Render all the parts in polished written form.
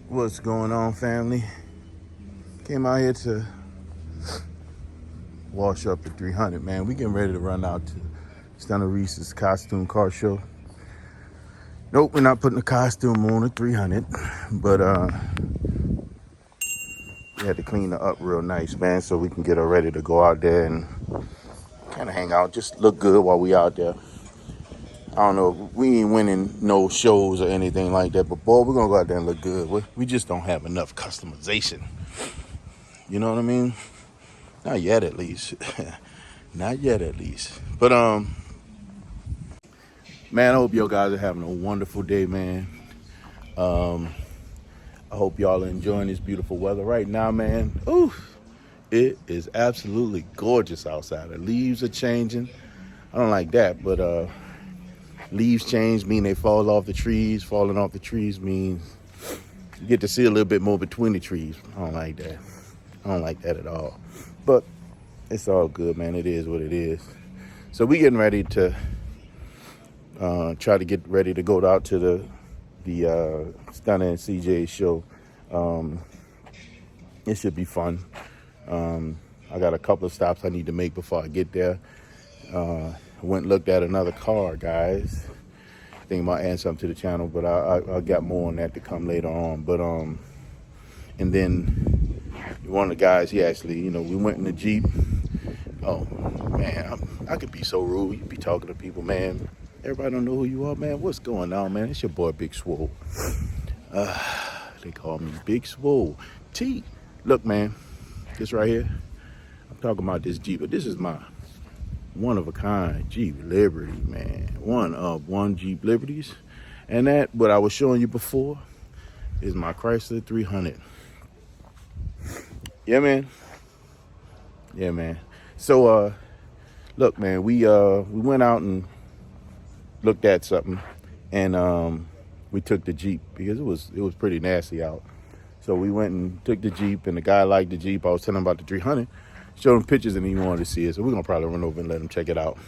What's going on, family? Came out here to wash up at 300, man. We getting ready to run out to Stunna Reese'S costume car show. Nope, we're not putting the costume on at 300, but we had to clean it up real nice, man, so we can get her ready to go out there and kind of hang out, just look good while we out there. I don't know, we ain't winning no shows or anything like that, but boy, we're gonna go out there and look good. We just don't have enough customization. You know what I mean? Not yet, at least. Not yet, at least. But man, I hope y'all guys are having a wonderful day, man. I hope y'all are enjoying this beautiful weather right now, man. Ooh, it is absolutely gorgeous outside. The leaves are changing. I don't like that, but leaves change mean they fall off the trees. Falling off the trees means you get to see a little bit more between the trees. I don't like that. I don't like that at all. But it's all good, man. It is what it is. So we getting ready to try to get ready to go out to the Stunna and CJ show. It should be fun. I got a couple of stops I need to make before I get there. Went and looked at another car, guys. Thinking about adding something to the channel, but I got more on that to come later on. But and then one of the guys, he actually, we went in the Jeep. Oh man, I could be so rude. You be talking to people, man. Everybody don't know who you are, man. What's going on, man? It's your boy Big Swole. They call me Big Swole. T. Look, man, this right here. I'm talking about this Jeep, but this is my one-of-a-kind Jeep Liberty, man. One of one Jeep Liberties. And that, what I was showing you before, is my Chrysler 300. Yeah, man. Yeah, man. So, look, man, we went out and looked at something, and we took the Jeep because it was pretty nasty out. So we went and took the Jeep, and the guy liked the Jeep. I was telling him about the 300. Showed him pictures and he wanted to see it. So we're going to probably run over and let him check it out.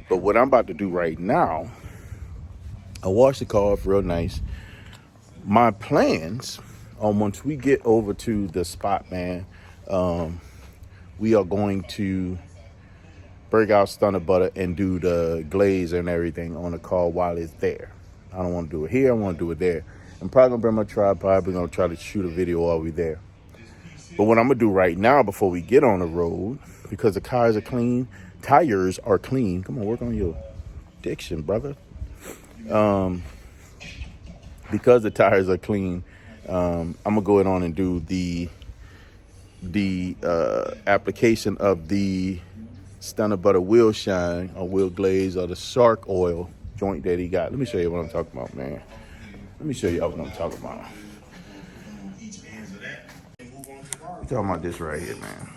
But what I'm about to do right now, I washed the car off real nice. My plans on once we get over to the spot, man, we are going to break out Stunna butter and do the glaze and everything on the car while it's there. I don't want to do it here. I want to do it there. I'm probably going to bring my tripod. We're going to try to shoot a video while we're there. But what I'm going to do right now before we get on the road, because the tires are clean, Come on, work on your diction, brother. Because the tires are clean, I'm going to go ahead on and do the application of the Stunna butter wheel shine or wheel glaze or the shark oil joint that he got. Let me show you what I'm talking about, man. Let me show you what I'm talking about. I'm talking about this right here, man.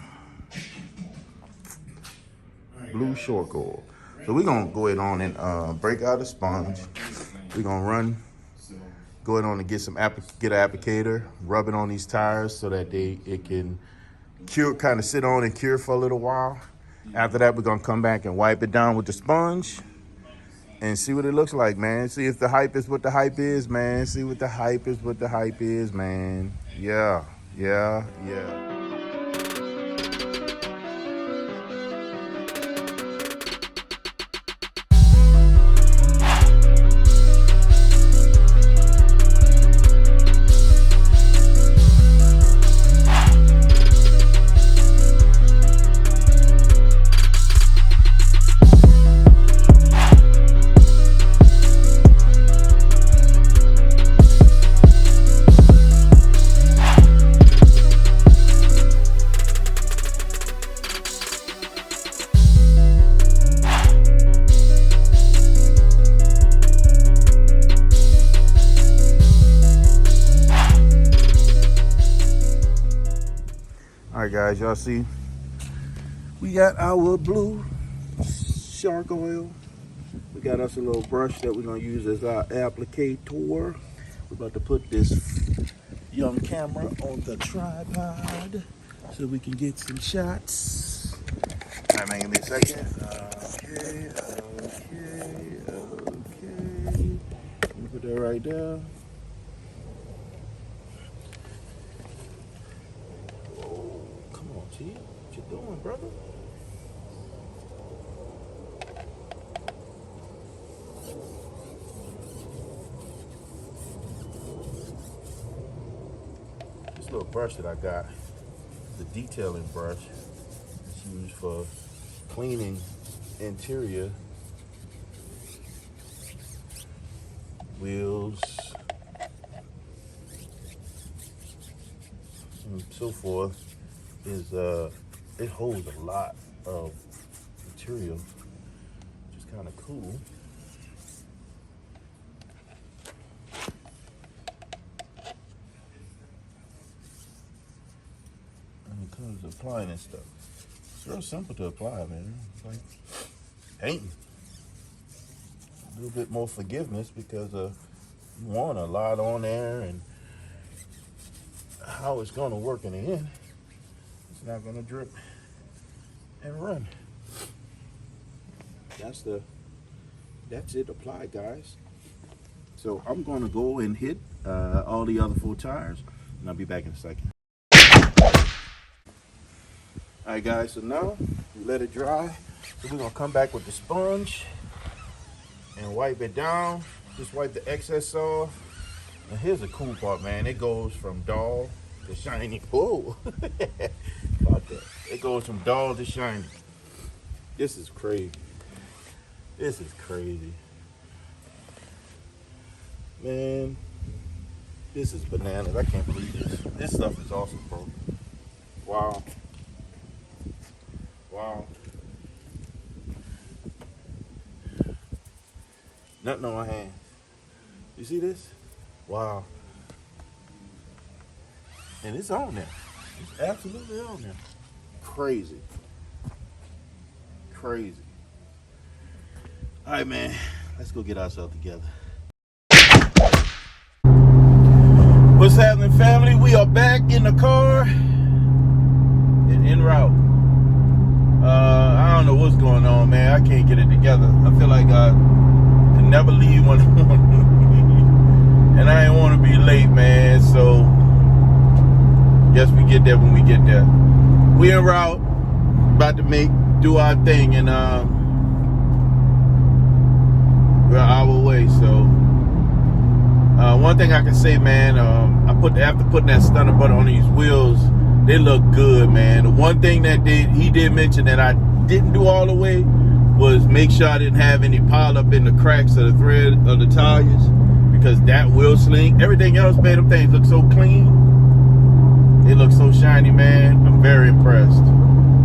Blue shark oil. So we're going to go ahead on and break out a sponge. We're going to go ahead on and get an applicator, rub it on these tires so that it can cure, kind of sit on and cure for a little while. After that, we're going to come back and wipe it down with the sponge and see what it looks like, man. See if the hype is what the hype is, man. See what the hype is what the hype is, man. Yeah. All right, guys, y'all see, we got our blue shark oil. We got us a little brush that we're gonna use as our applicator. We're about to put this young camera on the tripod so we can get some shots. All right, man, give me a second. Okay. Let me put that right there. T. What you doing, brother? This little brush that I got, the detailing brush, it's used for cleaning interior, wheels, and so forth. Is it holds a lot of material, which is kind of cool. And it comes to applying and stuff. It's real simple to apply, man. It's like painting. A little bit more forgiveness because you want a lot on there, and how it's going to work in the end. It's not going to drip and run. That's it applied, guys. So I'm going to go and hit all the other 4 tires, and I'll be back in a second. All right, guys, so now we let it dry. So we're going to come back with the sponge and wipe it down. Just wipe the excess off. And here's the cool part, man. It goes from dull to shiny. Whoa. About that. It goes from dull to shiny. This is crazy. This is crazy. Man, this is bananas. I can't believe this. This stuff is awesome, bro. Wow. Wow. Nothing on my hand. You see this? Wow. And it's on there. It's absolutely on there. Crazy. Crazy. All right, man. Let's go get ourselves together. What's happening, family? We are back in the car and en route. I don't know what's going on, man. I can't get it together. I feel like I can never leave when I want to. And I ain't want to be late, man. So guess we get there when we get there. We en route, about to do our thing, and we're an hour away. So one thing I can say, man, after putting that Stunna butter on these wheels, they look good, man. The one thing that he did mention that I didn't do all the way was make sure I didn't have any pile up in the cracks of the thread of the tires, because that will sling. Everything else, man, them things look so clean. They look so shiny, man. I'm very impressed.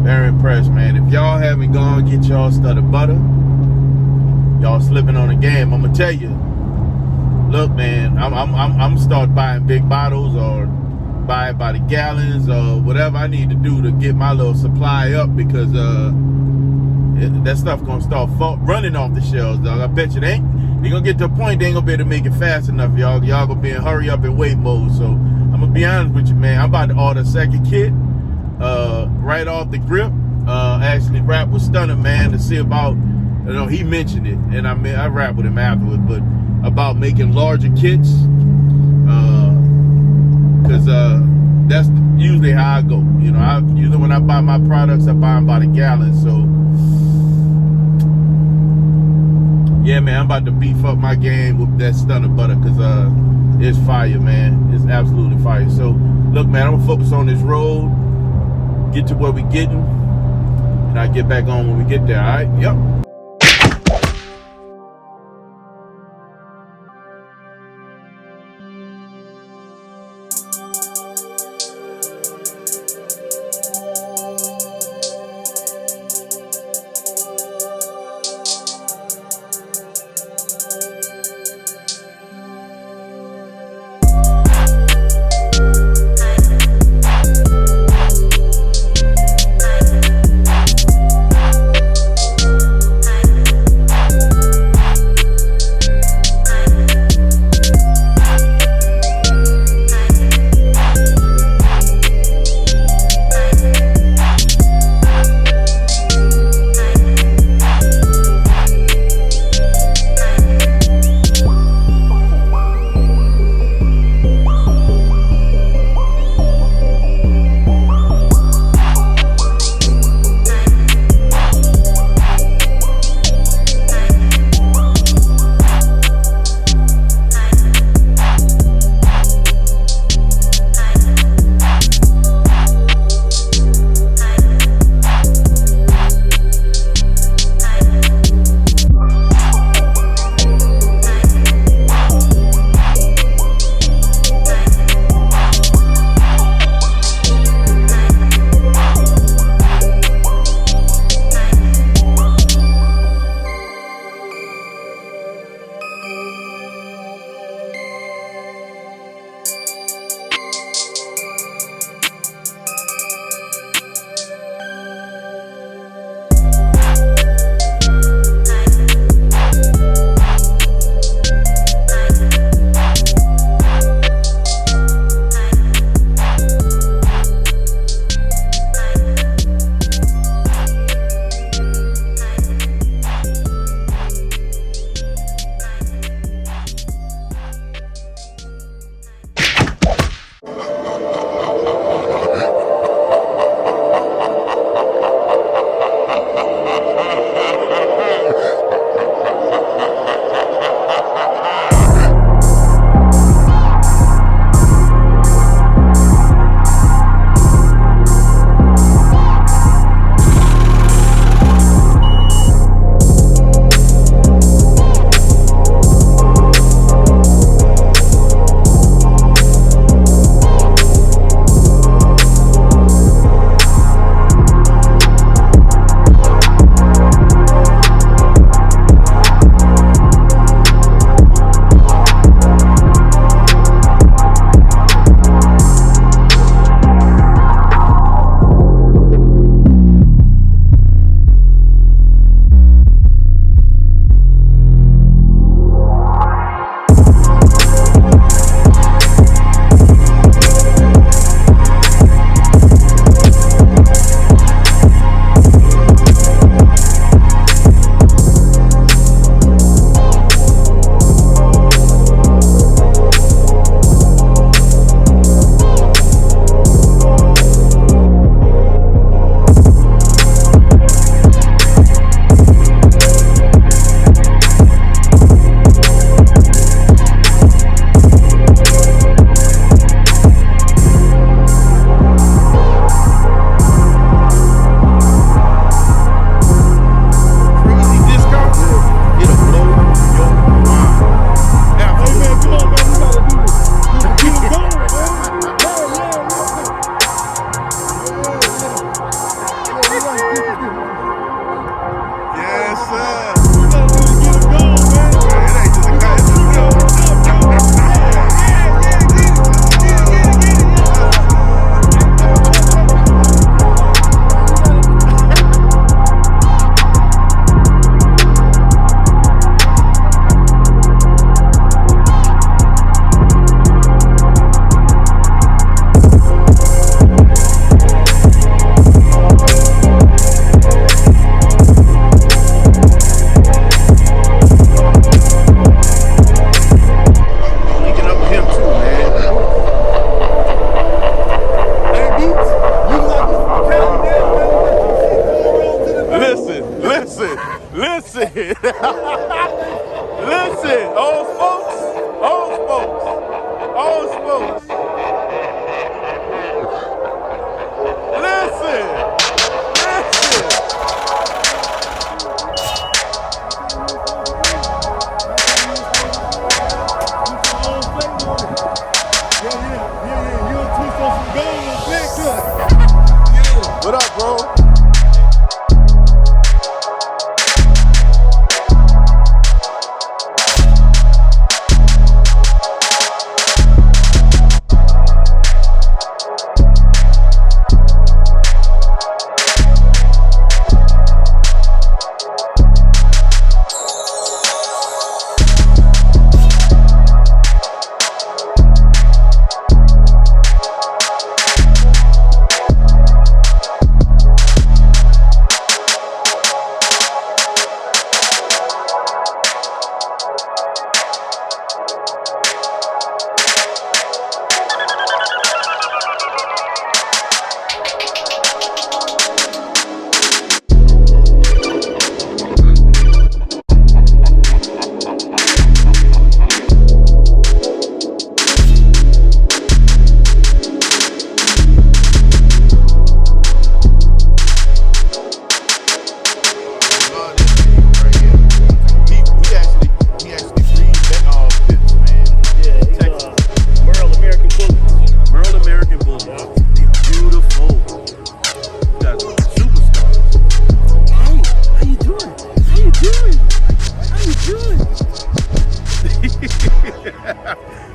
Very impressed, man. If y'all haven't gone get y'all Stunna butter, y'all slipping on the game. I'm gonna tell you. Look, man, I'm start buying big bottles, or buy it by the gallons, or whatever I need to do to get my little supply up, because that stuff gonna start running off the shelves, dog. I bet you they gonna get to a point they ain't gonna be able to make it fast enough, y'all. Y'all gonna be in hurry up and wait mode. So I'm gonna be honest with you, man. I'm about to order a second kit right off the grip. Actually rap with Stunna, man, to see about, you know, he mentioned it, and I rap with him afterwards, but about making larger kits, because that's usually how I go. You know, usually when I buy my products, I buy them by the gallon. So yeah, man, I'm about to beef up my game with that Stunna butter, because it's fire, man. It's absolutely fire. So look, man, I'm gonna focus on this road, get to where we getting, and I'll get back on when we get there. All right? Yep.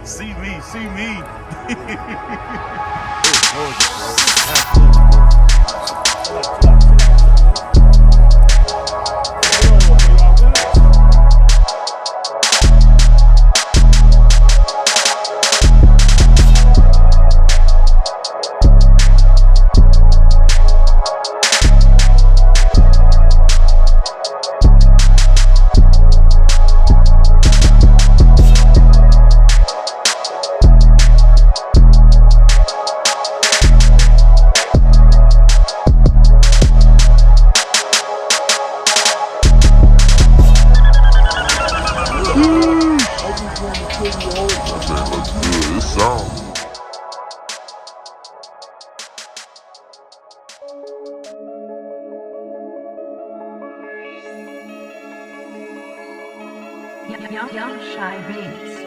See me, see me. Young Shy Beats.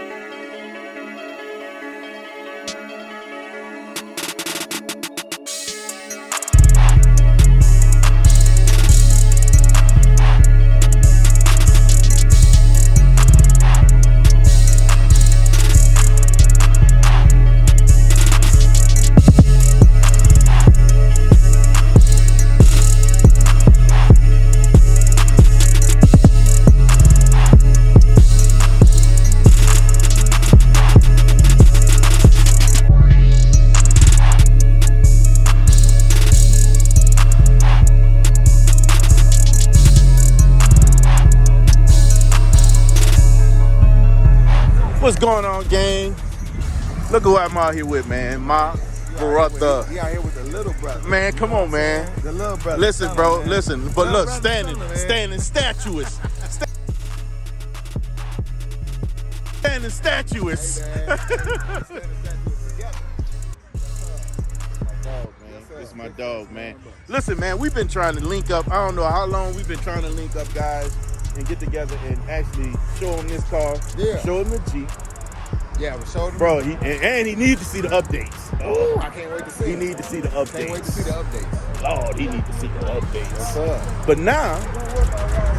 What's going on, gang? Look who I'm out here with, man. My brother. He out here with the little brother. Man, come on, man. The little brother. Listen, Stunna, bro. man. Listen. But Little look, brother standing Stunna, man. statuous. Standing statuous. Hey, man. This is my dog, man. Listen, man, we've been trying to link up. I don't know how long we've been trying to link up, guys, and get together and actually show them this car. Yeah. Show them the Jeep. Yeah, we showed him. Bro, and he needs to see the updates. Ooh, I can't wait to see He it. need to see the updates. Can't wait to see the updates. Lord, he need to see the updates. What's up? But now,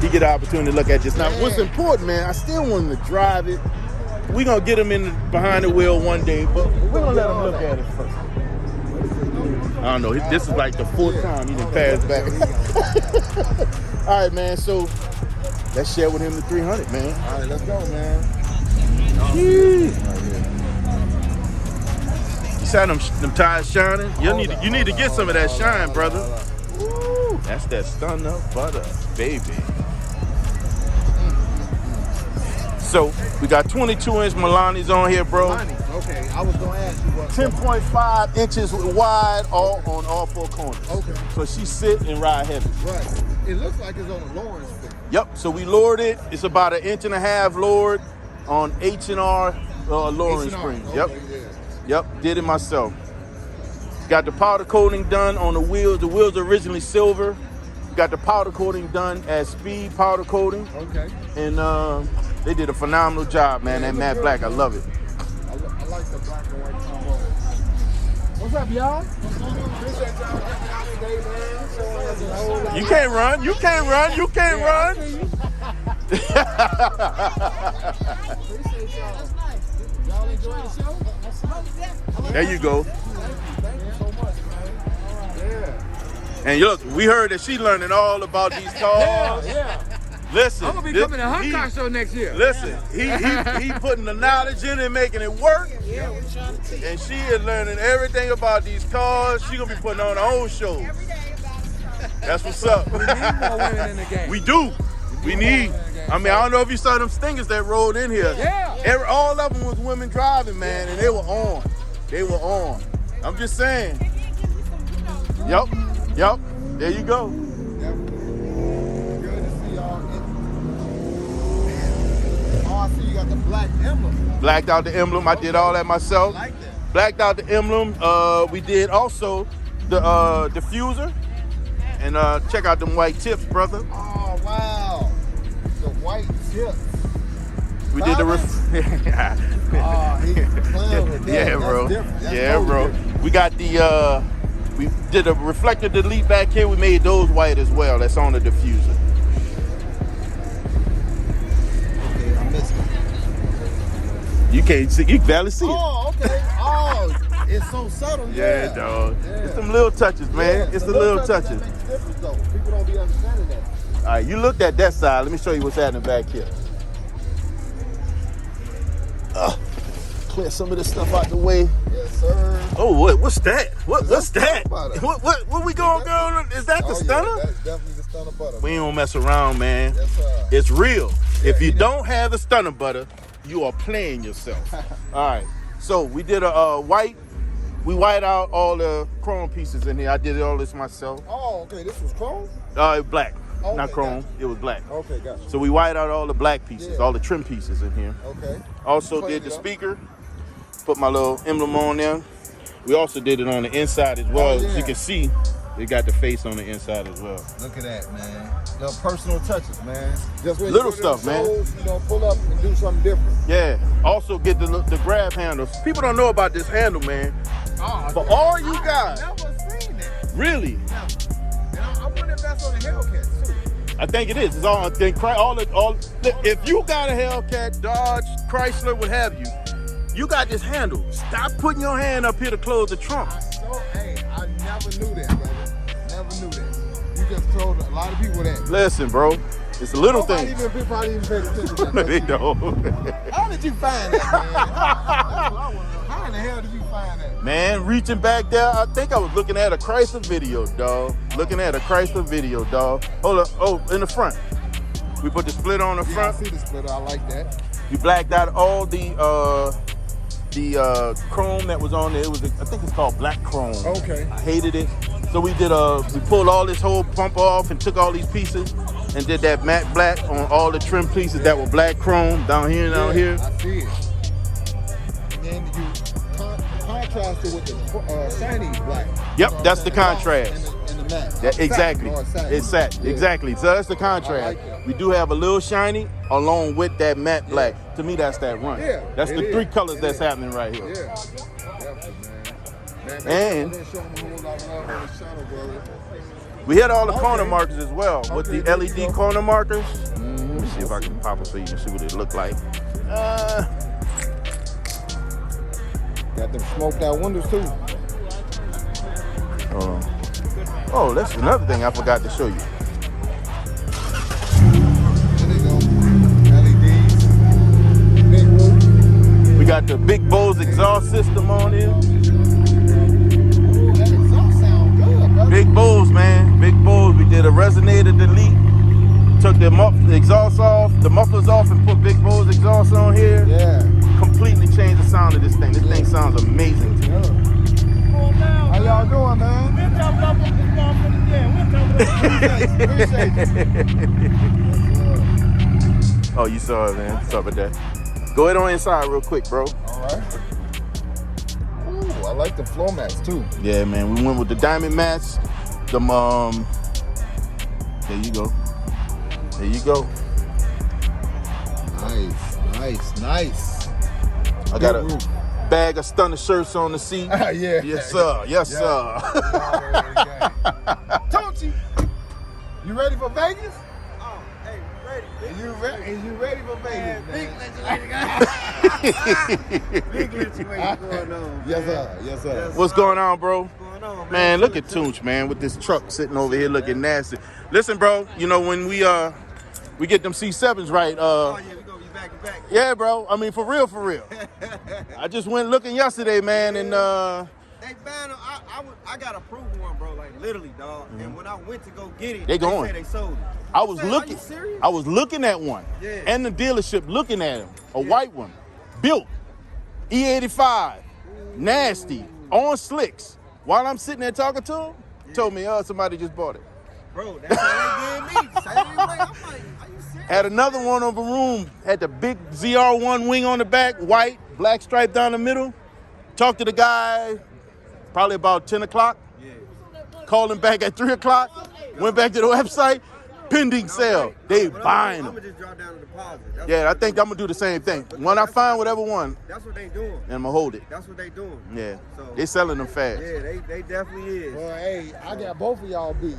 he get an opportunity to look at this. Now, Man. what's important, man, I still want him to drive it. We're going to get him in behind the wheel one day, but we're going to let him look at it first. I don't know. This is like the fourth time he done passed back. All right, man. So let's share with him the 300, man. All right, let's go, man. You see them tires shining? You need to get some of that shine, brother. Woo, that's that Stunna butter, baby. So we got 22-inch Milanis on here, bro. Okay, I was gonna ask you what. 10.5 inches wide, all on all four corners. Okay. So she sit and ride heavy. Right. It looks like it's on a Lawrence stick. Yep. So we lowered it. It's about 1.5 inches lowered on H&R lowering springs. Okay, Yep. yeah. Yep. Did it myself. Got the powder coating done on the wheels. The wheels are originally silver. Got the powder coating done as speed powder coating. Okay. And they did a phenomenal job, man. That matte black, I love it. I like the black and white combo. What's up, y'all? Appreciate y'all coming out today, man. Showing us a whole lot. You can't run. You can't run. You can't run. Appreciate y'all. Y'all enjoy the show? There you go. Thank you so much, man. Yeah. And look, we heard that she learning all about these cars. Yeah. Listen, I'm gonna be coming to Hunt Car Show next year. Listen, he putting the knowledge in and making it work. Yeah, we're trying to teach. And she is learning everything about these cars. She gonna be putting on her own shows. Every day about it. That's what's up. We need more women in the game. We do. We need. I mean, I don't know if you saw them stingers that rolled in here. Yeah. All of them was women driving, man, and they were on. They were on. I'm just saying. Yep. Yep. There you go. Good to see y'all. Oh, I see you got the black emblem. Blacked out the emblem. I did all that myself. I like that. Blacked out the emblem. We did also the diffuser. And check out them white tips, brother. Oh, wow. The white tips. We did the Oh, he's playing with that. yeah, bro. That's different. That's Yeah, totally bro. different. We got the we did a reflector delete back here. We made those white as well. That's on the diffuser. Okay, I missed it. You can't see. You can barely see it. Oh, okay. Oh, it's so subtle. Yeah, dog. Yeah. It's some little touches, man. Yeah, It's the little touches. That makes a difference, though. People don't be understanding that. All right, you looked at that side. Let me show you what's happening back here. Clear some of this stuff out the way. Yes, sir. Oh, what's that? What's that? Butter. What we going on? Is that the stunner? That's definitely the stunner butter. We don't mess around, man. Yes, sir. It's real. Yeah, If you don't have the stunner butter, you are playing yourself. All right. So we did a white. We white out all the chrome pieces in here. I did all this myself. Oh, okay. This was chrome? Black. Okay, Not chrome. gotcha. It was black. Okay, gotcha. So we white out all the black pieces, Yeah. all the trim pieces in here. Okay. Also Clean did it the up. speaker. Put my little emblem on there. We also did it on the inside as well. Oh, yeah. As you can see, it got the face on the inside as well. Look at that, man. Little personal touches, man. Just when Little you go to stuff, the man. shows, you know, pull up and do something different. Yeah. Also get the grab handles. People don't know about this handle, man. Oh, For all you guys, I've never seen that. really, And I wonder if that's on the Hellcat too. I think it is. It's all. If you got a Hellcat, Dodge, Chrysler, what have you, you got this handle. Stop putting your hand up here to close the trunk. I never knew that, brother. Never knew that. You just told a lot of people that. Listen, bro, it's a little thing. People probably even paid attention to that. They don't. How did you find that, man? How in the hell did you find that? Man, reaching back there, I think I was looking at a Chrysler video, dog. Hold up. Oh, in the front. We put the split on the Yeah, I front. see the splitter. I like that. We blacked out all the chrome that was on there. It was, I think it's called black chrome. Okay. I hated it. So we pulled all this whole pump off and took all these pieces and did that matte black on all the trim pieces that were black chrome down here and down here. I see it. And then you contrast it with the shiny black. Yep, that's the contrast. And the matte. Yeah, exactly. Satin or satin. It's satin. Yeah. Exactly. So that's the contrast. I like that. We do have a little shiny along with that matte black. To me, that's that run. Yeah, That's it the is. three colors It that's is. happening right here. Yeah. Definitely, man. And- Show them a whole lot of love on the channel, brother. We hit all the corner Okay. markers as well with Okay, the there you LED go. corner markers. Let me see if I can pop them so you can see what it look like. Got them smoked out windows too. Oh, that's another thing I forgot to show you. There they go. LEDs. Big roof. We got the Big Bose exhaust system on here. Ooh, that exhaust sound good, brother. Big Bose, man. Big Bose. We did a resonator delete. Took the exhaust off, the mufflers off, and put Big Bose exhaust on here. Yeah. Completely changed the sound of this thing. This thing sounds amazing to me. How y'all doing, man? Appreciate you. Oh, you saw it, man. What's up with that? Go ahead on inside real quick, bro. All right. Ooh, I like the floor mats too. Yeah, man. We went with the diamond mats. There you go. There you go. Nice. I got a roof. bag of Stunna shirts on the seat. Yeah. Yes, sir. Yes, sir. Don't you? You ready for Vegas? Oh, hey, ready. Is you ready for Vegas? Big situation going on. Yes, sir. What's going on, bro? What's going on, man? Man, look at Toonch, man, with this truck sitting over here looking nasty. Listen, bro, you know when we get them C7s right, Oh, yeah, we gonna be back to back. yeah, bro. I mean, for real. I just went looking yesterday, man, and They banned them. I got approved one, bro, like literally, dog. And when I went to go get it, They going. said they sold it. I was said, looking. Are you serious? I was looking at one, Yeah. and the dealership looking at him, a white one, built, E85, nasty, on slicks. While I'm sitting there talking to him, told me, somebody just bought it. Bro, that's how they did me. Same way. I'm like, are you serious? Had another one over room, had the big ZR1 wing on the back, white, black stripe down the middle. Talked to the guy probably about 10 o'clock. Yeah. Called him back at 3 o'clock. Went back to the website. Pending sale. They buying I'm them. gonna just drop down the deposit. That's Yeah, I what think I'm going to do the same thing. When I find whatever one, That's what they doing. then I'm going to hold it. That's what they doing. Yeah. So, They selling them fast. yeah, they definitely is. Well, hey, I got both of y'all beat.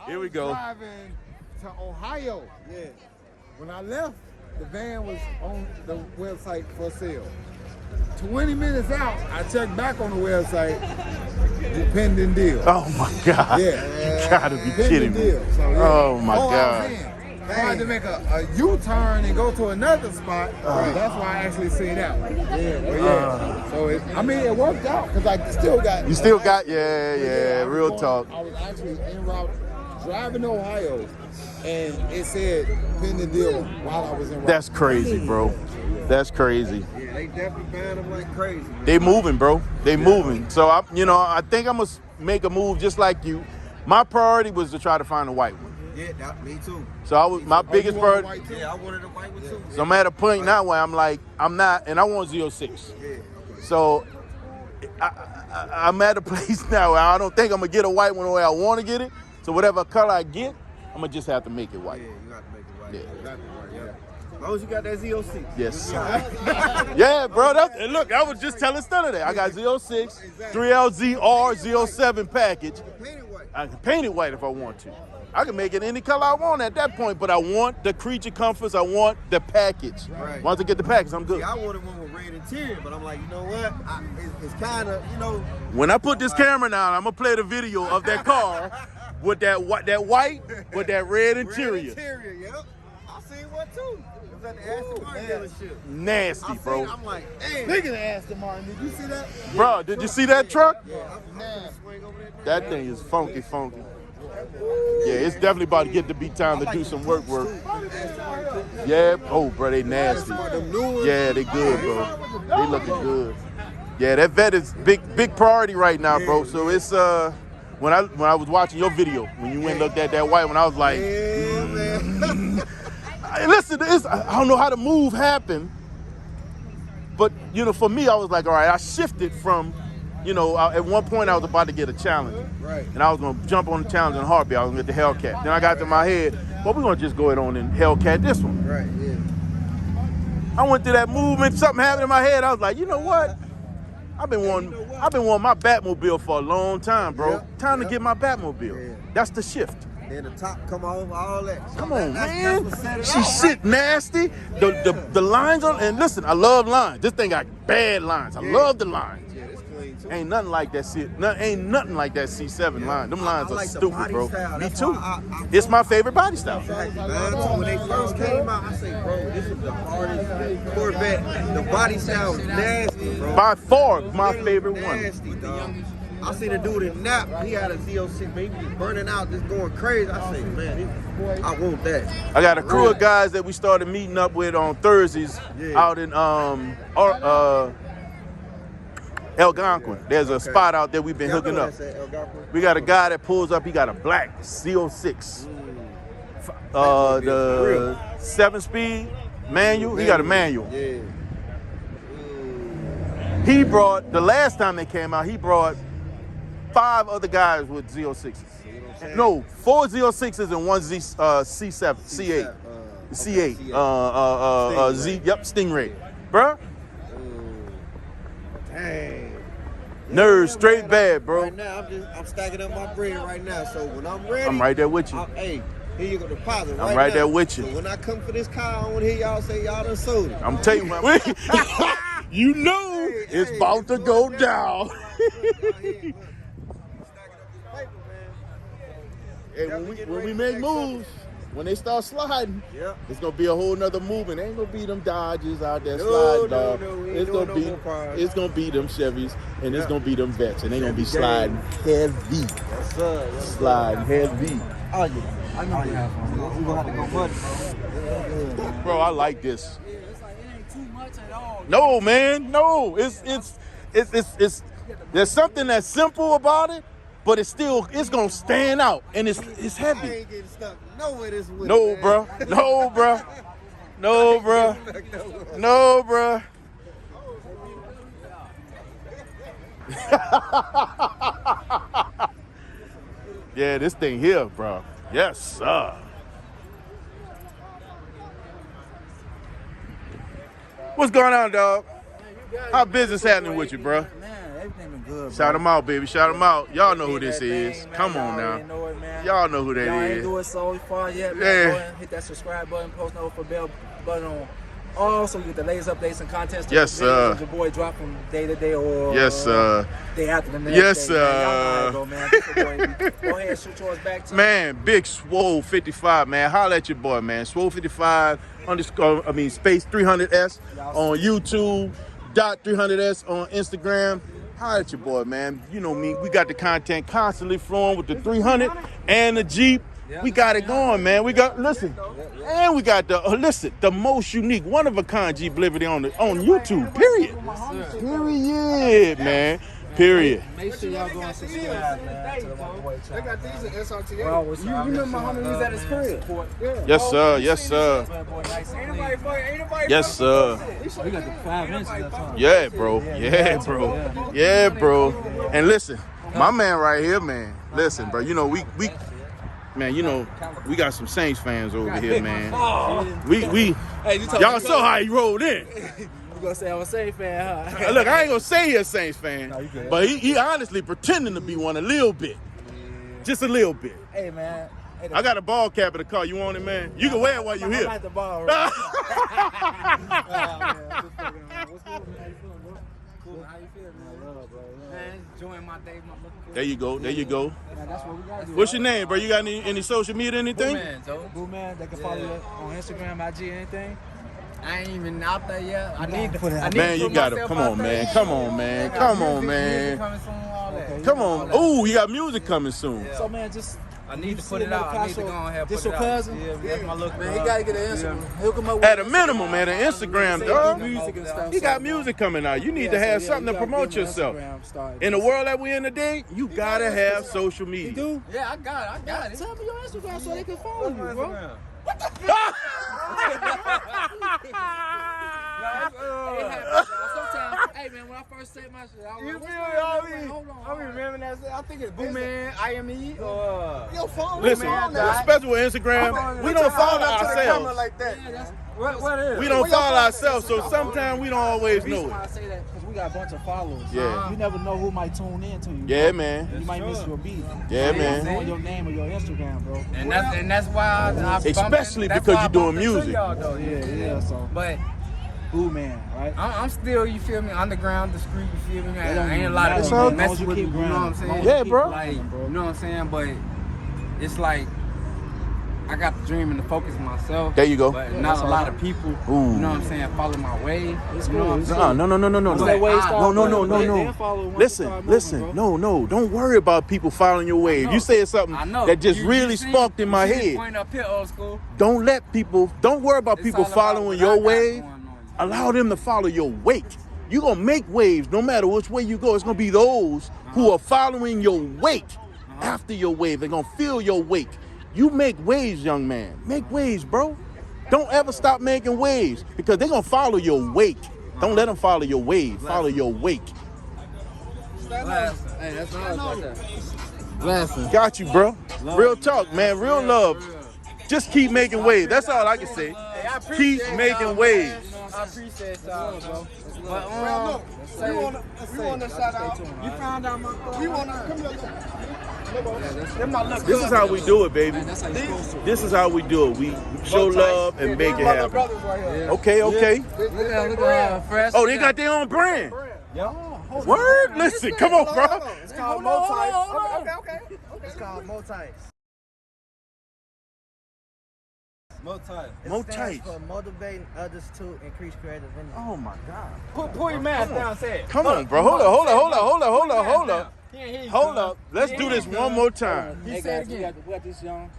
Here we go. Driving to Ohio. Yeah. When I left, the van was on the website for sale. 20 minutes out, I checked back on the website, pending deal. Oh my God. Yeah. You gotta be Pending kidding me. deal. So, yeah. Oh my I was God. in. I had to make a U-turn and go to another spot. That's why I actually seen that one. Yeah. So it worked out because I still got. You still got, yeah, real talk. I was actually en route driving to Ohio, and it said pending deal while I was en route. That's crazy, bro. That's crazy. Yeah, they definitely banned them like crazy. Man. They moving, bro. They moving. So I think I'm gonna make a move just like you. My priority was to try to find a white one. Yeah, me too. So my biggest priority. Yeah, I wanted a white one too. So I'm at a point now where I'm like, I'm not, and I want 06. Yeah, okay. So I'm at a place now where I don't think I'm gonna get a white one the way I want to get it. So whatever color I get, I'm gonna just have to make it white. Yeah, you got to make it white. Yeah. Exactly right. Yeah. As long as you got that Z06. Yes. Yeah, bro. And look, I was just telling Stunna that I got 06, 3LZR 07 package. Paint it white. I can paint it white if I want to. I can make it any color I want at that point, but I want the creature comforts. I want the package. Right. Once I get the package, I'm good. See, I wanted one with red interior, but I'm like, you know what? It's kind of, When I put this camera down, I'm gonna play the video of that car with that white with that red interior. Red interior, yep. I seen one too. It was at the Aston Martin dealership. Nasty, bro. I'm like, damn. Speaking of Aston Martin, did you see that? Bro, did you see that truck? Yeah, I'm gonna swing over there. That thing is funky. Yeah, it's definitely about to get to be time to do some work. Yeah, oh, bro, they nasty. Yeah, they good, bro. They looking good. Yeah, that vet is big priority right now, bro. So it's when I was watching your video, when you went and looked at that white one, I was like, listen, I don't know how the move happened, but for me, I was like, all right, I shifted from. At one point I was about to get a challenge. Right. And I was going to jump on the challenge in a heartbeat. I was going to get the Hellcat. Then I got to my head, well, we're going to just go ahead on and Hellcat this one. Right, yeah. I went through that movement. Something happened in my head. I was like, you know what? I've been wanting my Batmobile for a long time, bro. Yep. Time to get my Batmobile. Yeah. That's the shift. Then the top come off, all that. Come on, That's man. what set it She off, shit nasty. The lines on, and listen, I love lines. This thing got bad lines. I love the lines. Yeah, it's clean too. Ain't nothing like that ain't nothing like that C7 line. Them lines I are like the stupid, body bro. style. Me That's too. why I It's my favorite body style. Man, when they first came out, I said, bro, this is the hardest Corvette. The body style is nasty, bro. By far, my favorite one. Nasty, dog. I seen a dude in Nap. He had a Z06, man. He was burning out, just going crazy. I said, man, I want that. I got a crew of guys that we started meeting up with on Thursdays out in Algonquin. There's a spot out there we've been hooking up. We got a guy that pulls up. He got a black Z06. The 7-speed manual. He got a manual. Yeah. He brought, the last time they came out, he brought 5 other guys with Z06s. No, 4 Z06s and 1 C7, C8. C8. Z, yep, Stingray. Bruh. Dang. Nerves straight bad, bro. Right now, I'm stacking up my bread right now. So when I'm ready, I'm right there with you. Hey, here you go, deposit. I'm right now. there with you. So when I come for this car, I want to hear y'all say y'all done sold it. I'm telling you, you know it's about to go down. Hey, when we make moves, when they start sliding, it's gonna be a whole nother movement. Ain't gonna be them Dodges out there sliding, dog. It's gonna be them Chevys, and it's gonna be them Vets, and they gonna be sliding heavy. Sliding heavy. Oh yeah, I know we gonna have to go buddy. Bro, I like this. It's like it ain't too much at all. No, man, no. It's there's something that's simple about it, but it's gonna stand out, and it's I heavy. ain't getting stuck nowhere this week. No, bro. No, bro. No, bro. No, bro. Yeah, this thing here, bro. Yes, sir. What's going on, dog? How business happening with you, bro? Man, everything been good, bro. Shout them out, baby. Shout them out. Y'all know who this is. Come on now. Know it, man. Y'all know who that Y'all ain't is. do it so far yet, man. Yeah. Go ahead and hit that subscribe button, post note for button on all so you get the latest updates and contents. Yes, sir. Your boy drop from day to day or Yes, sir. day after the next Yes, day. Man. Y'all know how sir. it go, man. Get your boy. Go ahead, shoot yours back to Man, Big Swole 55, man. Holla at your boy, man. Swole 55 space 300S on YouTube, dot 300S on Instagram. Holla at your boy, man. You know me. We got the content constantly flowing with the 300 and the Jeep. We got it going, man. We got and we got the most unique, one of a kind Jeep Liberty on YouTube. Period. Period, man. Period. Make sure y'all go and subscribe, man, to the boy channel. They got these at SRTA. You remember my homie was at his crib? Yes, sir. Yes, sir. Yes, sir. We got the 5 inches that time. Yeah, bro. Yeah, bro. Yeah, bro. And listen, my man right here, man. Listen, bro. You know we got some Saints fans over here, man. Y'all saw how he rolled in. You gonna say I'm a Saints fan, huh? Look, I ain't gonna say he's a Saints fan, but he honestly pretending to be one a little bit, just a little bit. Hey, man. Hey, I got a ball cap in the car. You want it, man? You can wear it while you're I here. like the ball. Right? Cool. How you feeling, man? Man, enjoying my day, my looking good. There you go. There you go. Man, that's what we gotta do. What's your name, bro? You got any social media, anything? Boo man, they can follow you on Instagram, IG, anything. I ain't even out there yet. I need to put it out. Man, you gotta come on, man. Come on, man. Come on, man. Come on. Oh, you got music coming soon. So man, just I need to put it out. I need to go on here. This your cousin? Yeah, that's my look. Man, he gotta get an Instagram. He'll come up with At a minimum, man, an Instagram, dog. music and stuff. He got music coming out. You need to have something to promote yourself. In the world that we're in today, you gotta have social media. You do? Yeah, I got it. Tell me your Instagram so they can follow you, bro. Sometimes, hey man, when I first say my shit, I was like, hold on. I remember that. I think it's Boo Man, IME, or Yo, follow Listen, especially with Instagram, we don't follow ourselves. like that. what is? We don't follow ourselves, so sometimes we don't always The reason know why it. I say that because we got a bunch of followers. Yeah. You never know who might tune in to you. Yeah, bro. man. You might miss your beat. Yeah, You man. know your name or your Instagram, bro. And that's why I Especially that's because why I you're doing bumped into music. y'all, though. Yeah. So, But Boo man, right? I'm still, you feel me, underground, discreet, you feel me? That don't I ain't a even lot of matter, people man. mess As long as with me, you you keep know what I'm grinding. saying? Yeah, bro. Like, you know what I'm saying? But it's like, I got the dream and the focus on myself. There you go. But not a lot of people, Ooh. you know what I'm saying, follow my way. You know what I'm saying? No. Once that wave start No. moving, they'll follow once it start moving, Listen. bro. No. Don't worry about people following your wave. You said something I know. that just You really see- sparked in my you see the head. point up here, old school. Don't worry about It's people all about following what your I got wave. going on. Allow them to follow your wake. You're going to make waves no matter which way you go. It's going to be those who are following your wake after your wave. They're going to feel your wake. You make waves, young man. Make waves, bro. Don't ever stop making waves because they're going to follow your wake. Don't let them follow your wave. Follow your wake. Hey, that's what I was about that. Blessing. Got you, bro. Real talk, man. Real love. Just keep making waves. That's all I can say. Keep making waves. I appreciate y'all, bro. But We want to shout out. you found out my We want to come here. This is how we do it, baby. That's how you're supposed to. This is how we do it. We show love and make it happen. Brothers right here. Okay. Look at fresh. Oh, they got their own brand. Word? Listen, come on, bro. It's called Motites. Okay. It's called Motites. More tight. For motivating others to increase creative energy. Oh my God. Pull your mask down, say it. Come on, bro. Hold up. Let's do this one more time. Hey guys, we got these young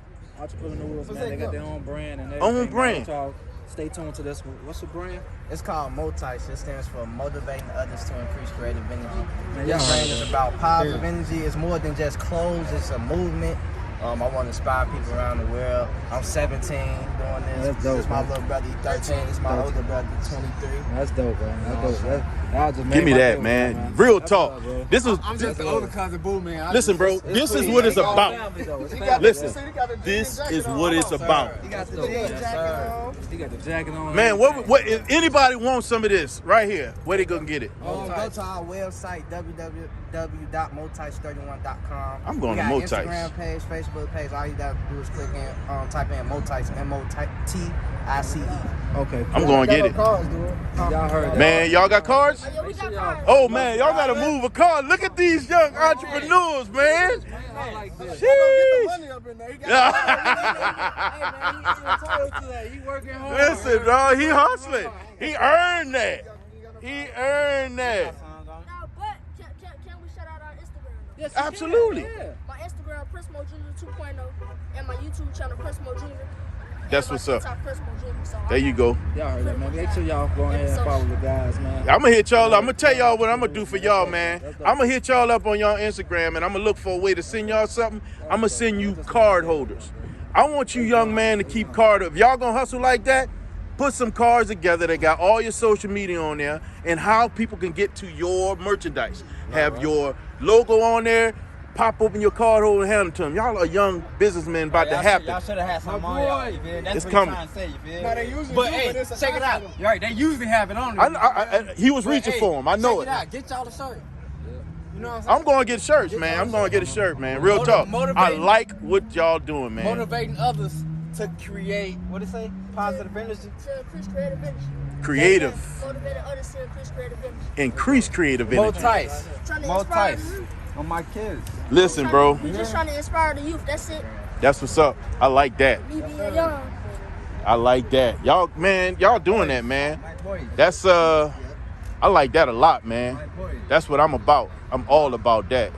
entrepreneurs, man. They got their own brand and Own everything. brand. Y'all stay tuned to this one. What's the brand? It's called Motites. It stands for motivating others to increase creative energy. Man, This y'all- brand is about positive energy. It's more than just clothes. It's a movement. I want to inspire people around the world. I'm 17 doing this. That's dope, This is my man. little brother, he's 13. This is my older brother, 23. That's dope, man. That's dope. Y'all just Give made me my that, day, man. Real talk. love, bro. This is. I'm just the older cousin, Boo Man. Listen, bro. This is what it's about. Family, though. It's He family. got Listen, he got the this jean is jacket what on. it's about. He got the That's dope, jean man. jacket on. He got the jacket on. Man, everything. what if anybody wants some of this right here? Where they gonna get it? Go to our website, www.motites31.com. I'm going we to got Motites. Instagram page, Facebook Facebook page. All you got to do is click in, type in Motice, MOTICE. Okay. I'm going to get it. Y'all heard that. Man, y'all got cards? Make sure y'all Oh, man, y'all got to move a card. Look at these young entrepreneurs, man. I like this. Sheesh. He working hard. Listen, dog, he hustling. He earned that. He earned that. Now, but can we shout out our Instagram? Yes, Absolutely. My Instagram, Prismo Junior 2.0, and my YouTube channel, Prismo Junior. That's what's up. Prismo Junior, so There you go. Y'all heard that, man. Make sure y'all go ahead and follow the guys, man. I'm gonna hit y'all up. I'm gonna tell y'all what I'm gonna do for y'all, man. I'm gonna hit y'all up on y'all Instagram, and I'm gonna look for a way to send y'all something. I'm gonna send you card holders. I want you young man to keep card. If y'all gonna hustle like that, put some cards together that got all your social media on there and how people can get to your merchandise. Have your logo on there. Pop open your card holder and hand it to them. Y'all are young businessmen about to happen. Y'all should have had something on y'all. You feel? That's It's what coming. I'm trying to say. You feel? Now, they usually But do, hey, but it's a check it out. hospital. You're right. They usually have it on. He was reaching for him. I know check it. Out. Get y'all a shirt. You know what I'm saying? I'm going to get shirts, man. I'm going to get a shirt, man. Real talk. I like what y'all doing, man. Motivating others to create, what it say? Positive energy. to increase creative energy. Creative. Motivating others to increase creative energy. Increase creative energy. Motice. Trying to inspire the Motice. youth. On my kids. Listen, bro. We just trying to inspire the youth. That's it. That's what's up. I like that. Me being young. I like that. Y'all, man, y'all doing that, man. That's I like that a lot, man. That's what I'm about. I'm all about that.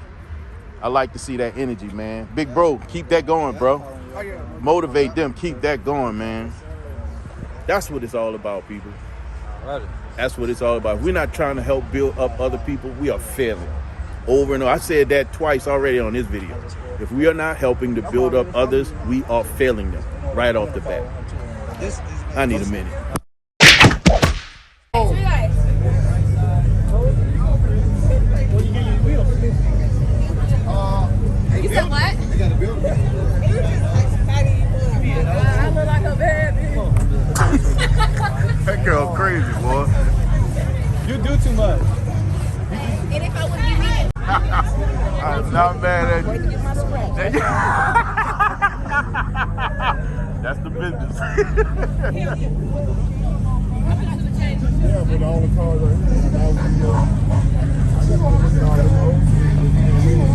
I like to see that energy, man. Big bro, keep that going, bro. Motivate them, keep that going, man. That's what it's all about, people. That's what it's all about. We're not trying to help build up other people. We are failing. Over and over. I said that twice already on this video. If we are not helping to build up others, we are failing them right off the bat. I need a minute. You said what? They got a building. I look like a bad bitch. That girl crazy, boy. You do too much. And if I would be me, I'm not mad at you. That's the business. Yeah, but all the cars are here. I just want to look at all the cars.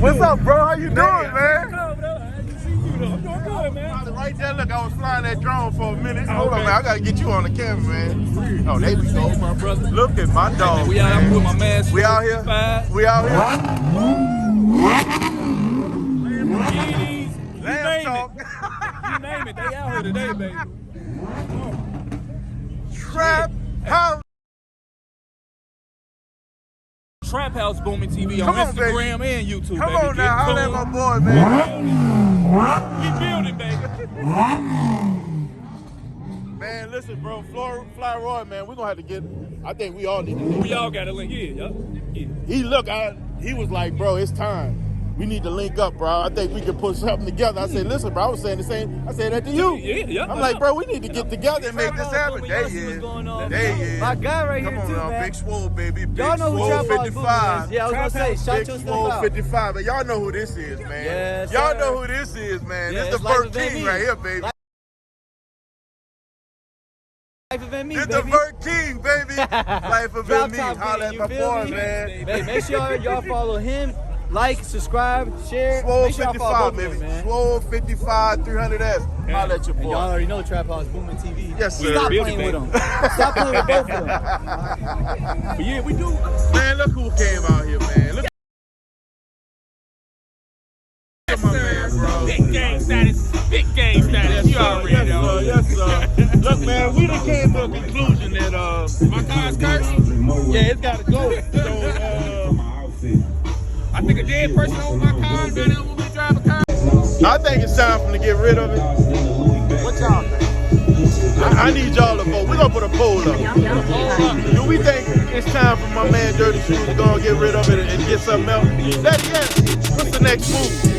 What's up, bro? How you doing, man? I'm doing good, man. Right there, look, I was flying that drone for a minute. Hold on, man. I gotta get you on the camera, man. Oh, there we go. My brother. Look at my dog. We out here with my man. We out here. We out here. You name it. You name it. They out here today, baby. Trap House. Trap House Booming TV on Come on, Instagram and YouTube, Come baby. on now, holla at my boy, man. We building, baby. Man, listen, bro, Fly Roy, man, we're gonna have to get. I think we all need to. We all got a link. Yeah. He was like, bro, it's time. We need to link up, bro. I think we can put something together. I said, listen, bro, I was saying the same. I said that to you. Yeah. I'm like, bro, we need to get together and make this happen. There he is. There he is. My guy right Come here on too, now, man. Big Swole, baby. Big Y'all know who Swole Trap House 55. Booming is. Yeah, I was gonna say, shout Big your Swole stuff out. 55. And y'all know who this is, man. Yes, y'all sir. know who this is, man. Yeah, This the it's Life Vert of King Me. right here, baby. Life of Me, This baby. the Vert King, baby. Life of Drop me. top Holla at you my feel boy, me? man. Hey, make sure y'all follow him. Like, subscribe, share. Swole Make sure y'all follow 55, both of baby. them, man. Swole 55, 300S. Holla at your And boy. y'all already know Trap House Booming TV. Yes, sir. Stop Building, playing with baby. them. Stop playing with both of them. But yeah, we do. Man, look who came out here, man. Look at my man, bro. Big game status. Big game status. You already know. Yes, sir. Look, man, we done came to a conclusion that My car's cursed. yeah, it's gotta go. So I think a dead person on my car. Then I will be driving a car. I think it's time for them to get rid of it. What y'all think? I need y'all to vote. We're gonna put a poll up. Do we think it's time for my man Dirty Shoes to go and get rid of it and get something else? That's yes. What's the next move?